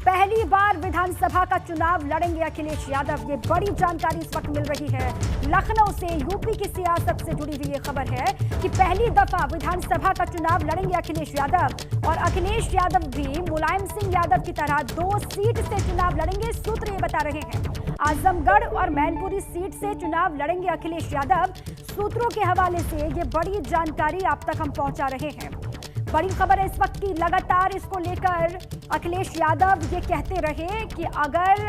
पहली बार विधानसभा का चुनाव लड़ेंगे अखिलेश यादव। ये बड़ी जानकारी इस वक्त मिल रही है लखनऊ से। यूपी की सियासत से जुड़ी हुई ये खबर है कि पहली दफा विधानसभा का चुनाव लड़ेंगे अखिलेश यादव। और अखिलेश यादव भी मुलायम सिंह यादव की तरह 2 सीट से चुनाव लड़ेंगे। सूत्र ये बता रहे हैं आजमगढ़ और मैनपुरी सीट से चुनाव लड़ेंगे अखिलेश यादव। सूत्रों के हवाले से ये बड़ी जानकारी आप तक हम पहुंचा रहे हैं। बड़ी खबर है इस वक्त की। लगातार इसको लेकर अखिलेश यादव ये कहते रहे कि अगर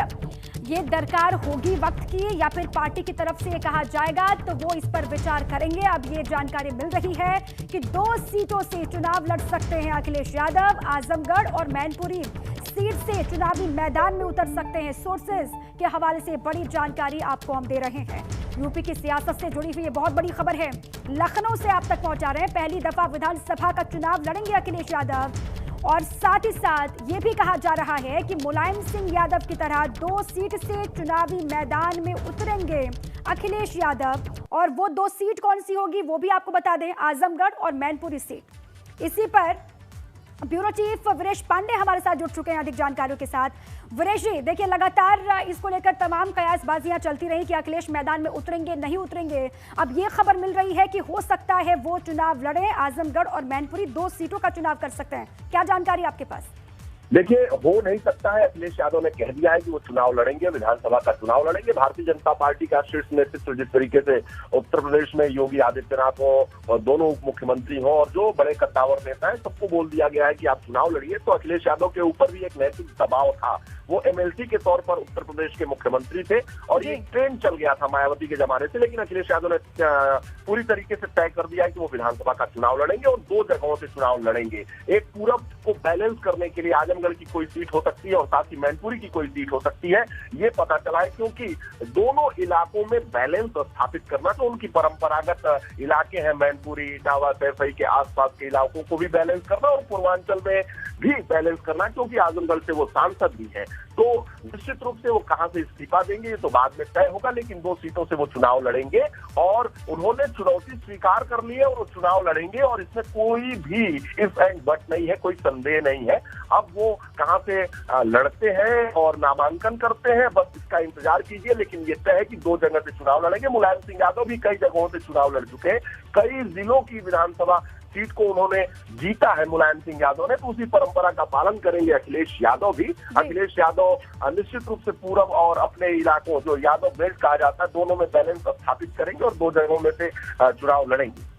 ये दरकार होगी वक्त की या फिर पार्टी की तरफ से ये कहा जाएगा तो वो इस पर विचार करेंगे। अब ये जानकारी मिल रही है कि 2 सीटों से चुनाव लड़ सकते हैं अखिलेश यादव। आजमगढ़ और मैनपुरी सीट से चुनावी मैदान में उतर सकते हैं। सोर्सेज के हवाले से बड़ी जानकारी आपको हम दे रहे हैं। यूपी की सियासत से जुड़ी हुई ये बहुत बड़ी खबर है, लखनऊ से आप तक पहुंचा रहे हैं। पहली दफा विधानसभा का चुनाव लड़ेंगे अखिलेश यादव। और साथ ही साथ ये भी कहा जा रहा है कि मुलायम सिंह यादव की तरह 2 सीट से चुनावी मैदान में उतरेंगे अखिलेश यादव। और वो 2 सीट कौन सी होगी वो भी आपको बता दें, आजमगढ़ और मैनपुरी सीट। इसी पर ब्यूरो चीफ वीरेश पांडे हमारे साथ जुड़ चुके हैं अधिक जानकारियों के साथ। वीरेश जी, देखिए लगातार इसको लेकर तमाम कयासबाजियां चलती रही कि अखिलेश मैदान में उतरेंगे नहीं उतरेंगे। अब ये खबर मिल रही है कि हो सकता है वो चुनाव लड़े, आजमगढ़ और मैनपुरी 2 सीटों का चुनाव कर सकते हैं। क्या जानकारी आपके पास? देखिए, हो नहीं सकता है। अखिलेश यादव ने कह दिया है कि वो चुनाव लड़ेंगे, विधानसभा का चुनाव लड़ेंगे। भारतीय जनता पार्टी का शीर्ष नेतृत्व जिस तरीके से उत्तर प्रदेश में योगी आदित्यनाथ हो और दोनों उप मुख्यमंत्री हो और जो बड़े कद्दावर नेता है सबको बोल दिया गया है कि आप चुनाव लड़िए, तो अखिलेश यादव के ऊपर भी एक नैतिक दबाव था। वो एमएलसी के तौर पर उत्तर प्रदेश के मुख्यमंत्री थे और ये ट्रेंड चल गया था मायावती के जमाने से। लेकिन अखिलेश यादव ने पूरी तरीके से तय कर दिया है कि वो विधानसभा का चुनाव लड़ेंगे और 2 जगहों से चुनाव लड़ेंगे। एक पूरब को बैलेंस करने के लिए आजमगढ़ की कोई सीट हो सकती है और साथ ही मैनपुरी की कोई सीट हो सकती है, ये पता चला है। क्योंकि दोनों इलाकों में बैलेंस स्थापित करना, तो उनकी परंपरागत इलाके हैं मैनपुरी, इटावा, सैफई के आसपास के इलाकों को भी बैलेंस करना और पूर्वांचल में भी बैलेंस करना, क्योंकि आजमगढ़ से वो सांसद भी है। तो निश्चित रूप से वो कहां से इस्तीफा देंगे ये तो बाद में तय होगा, लेकिन 2 सीटों से वो चुनाव लड़ेंगे और उन्होंने चुनौती स्वीकार कर ली है और वो चुनाव लड़ेंगे और इसमें कोई भी इफ एंड बट नहीं है, कोई संदेह नहीं है। अब वो कहां से लड़ते हैं और नामांकन करते हैं, बस इसका इंतजार कीजिए। लेकिन ये तय है कि 2 जगह से चुनाव लड़ेंगे। मुलायम सिंह यादव भी कई जगहों से चुनाव लड़ चुके हैं, कई जिलों की विधानसभा सीट को उन्होंने जीता है मुलायम सिंह यादव ने, तो उसी परंपरा का पालन करेंगे अखिलेश यादव भी। अखिलेश यादव निश्चित रूप से पूरब और अपने इलाकों जो यादव बेल्ट कहा जाता है दोनों में बैलेंस स्थापित करेंगे और 2 जगहों में से चुनाव लड़ेंगे।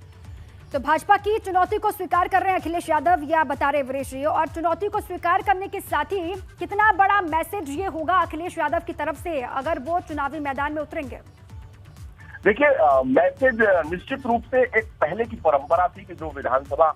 तो भाजपा की चुनौती को स्वीकार कर रहे हैं अखिलेश यादव, या बता रहे वीरेश जी। और चुनौती को स्वीकार करने के साथ ही कितना बड़ा मैसेज ये होगा अखिलेश यादव की तरफ से अगर वो चुनावी मैदान में उतरेंगे? देखिए, मैसेज निश्चित रूप से एक पहले की परंपरा थी कि जो विधानसभा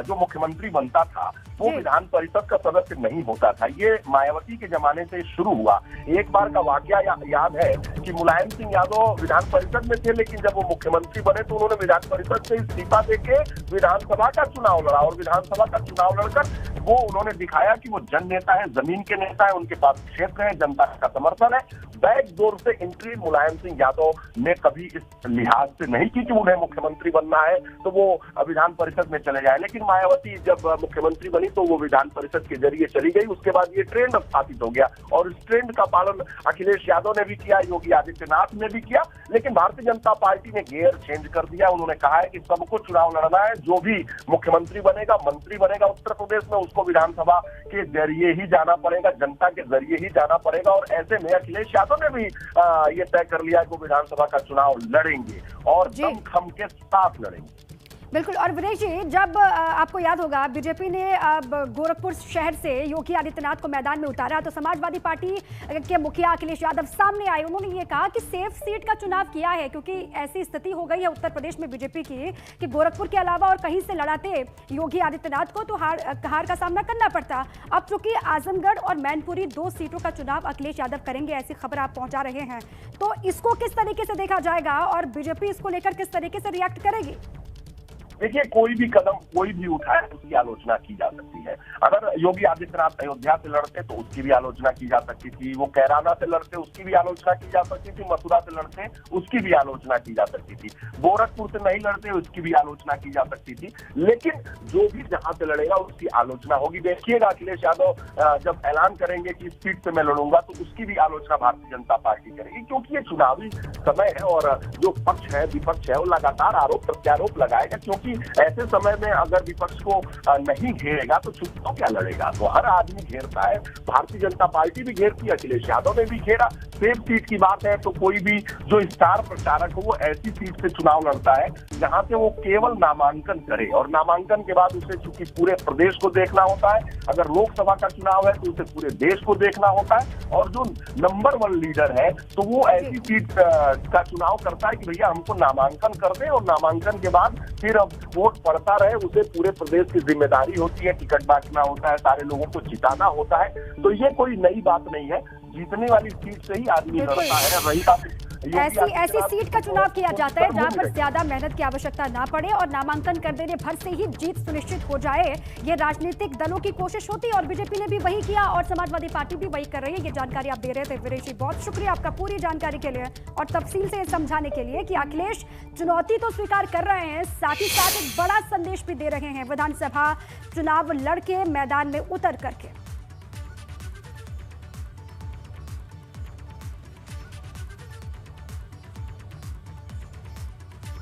जो मुख्यमंत्री बनता था वो विधान परिषद का सदस्य नहीं होता था। ये मायावती के जमाने से शुरू हुआ। एक बार का वाकया याद है कि मुलायम सिंह यादव विधान परिषद में थे, लेकिन जब वो मुख्यमंत्री बने तो उन्होंने विधान परिषद से इस्तीफा देके विधानसभा का चुनाव लड़ा और विधानसभा का चुनाव लड़कर वो उन्होंने दिखाया कि वो जन नेता है, जमीन के नेता है, उनके पास क्षेत्र है, जनता का समर्थन है। बैकडोर से एंट्री मुलायम सिंह यादव ने कभी इस लिहाज से नहीं की कि उन्हें मुख्यमंत्री बनना है तो वो विधान परिषद में चले जाए। लेकिन मायावती जब मुख्यमंत्री बनी तो वो विधान परिषद के जरिए चली गई। उसके बाद ये ट्रेंड स्थापित हो गया और इस ट्रेंड का पालन अखिलेश यादव ने भी किया, योगी आदित्यनाथ ने भी किया। लेकिन भारतीय जनता पार्टी ने गियर चेंज कर दिया। उन्होंने कहा है कि सबको चुनाव लड़ना है, जो भी मुख्यमंत्री बनेगा, मंत्री बनेगा उत्तर प्रदेश में, उसको विधानसभा के जरिए ही जाना पड़ेगा, जनता के जरिए ही जाना पड़ेगा। और ऐसे में अखिलेश यादव ने भी ये तय कर लिया कि वो विधानसभा का चुनाव लड़ेंगे और दम खम के साथ लड़ेंगे। बिल्कुल। और विनेश जी, जब आपको याद होगा बीजेपी ने गोरखपुर शहर से योगी आदित्यनाथ को मैदान में उतारा तो समाजवादी पार्टी के मुखिया अखिलेश यादव सामने आए। उन्होंने ये कहा कि सेफ सीट का चुनाव किया है क्योंकि ऐसी स्थिति हो गई है उत्तर प्रदेश में बीजेपी की कि गोरखपुर के अलावा और कहीं से लड़ाते योगी आदित्यनाथ को तो हार का सामना करना पड़ता। अब चूंकि आजमगढ़ और मैनपुरी 2 सीटों का चुनाव अखिलेश यादव करेंगे, ऐसी खबर आप पहुंचा रहे हैं, तो इसको किस तरीके से देखा जाएगा और बीजेपी इसको लेकर किस तरीके से रिएक्ट करेगी? देखिए, कोई भी कदम कोई भी उठाए उसकी आलोचना की जा सकती है। अगर योगी आदित्यनाथ अयोध्या से लड़ते तो उसकी भी आलोचना की जा सकती थी, वो कैराना से लड़ते उसकी भी आलोचना की जा सकती थी, मथुरा से लड़ते उसकी भी आलोचना की जा सकती थी, गोरखपुर से नहीं लड़ते उसकी भी आलोचना की जा सकती थी। लेकिन जो भी जहां से लड़ेगा उसकी आलोचना होगी। देखिएगा अखिलेश यादव जब ऐलान करेंगे कि इस सीट से मैं लड़ूंगा तो उसकी भी आलोचना भारतीय जनता पार्टी करेगी, क्योंकि ये चुनावी समय है और जो पक्ष है विपक्ष है वो लगातार आरोप प्रत्यारोप लगाएगा, क्योंकि ऐसे समय में अगर विपक्ष को नहीं घेरेगा तो चुनाव क्या लड़ेगा। तो हर आदमी घेरता है, भारतीय जनता पार्टी भी घेरती है, अखिलेश यादव ने भी घेरा। सेफ सीट की बात है तो कोई भी जो स्टार प्रचारक हो वो ऐसी सीट से चुनाव लड़ता है जहां से वो केवल नामांकन करे, और नामांकन के बाद उसे चूंकि पूरे प्रदेश को देखना होता है, अगर लोकसभा का चुनाव है तो उसे पूरे देश को देखना होता है, और जो नंबर 1 लीडर है तो वो ऐसी सीट का चुनाव करता है कि भैया हमको नामांकन कर दे, और नामांकन के बाद फिर अब वोट पड़ता रहे। उसे पूरे प्रदेश की जिम्मेदारी होती है, टिकट बांटना होता है, सारे लोगों को जिताना होता है। तो ये कोई नई बात नहीं है, जीतने वाली सीट से ही आदमी लड़ता है। रही बात ऐसी सीट का चुनाव किया जाता है जहां पर ज्यादा मेहनत की आवश्यकता ना पड़े और नामांकन कर देने भर से ही जीत सुनिश्चित हो जाए। ये राजनीतिक दलों की कोशिश होती है और बीजेपी ने भी वही किया और समाजवादी पार्टी भी वही कर रही है। ये जानकारी आप दे रहे थे वीरेश जी, बहुत शुक्रिया आपका पूरी जानकारी के लिए और तफसील से समझाने के लिए कि अखिलेश चुनौती तो स्वीकार कर रहे हैं, साथ ही साथ एक बड़ा संदेश भी दे रहे हैं विधानसभा चुनाव लड़के मैदान में उतर करके।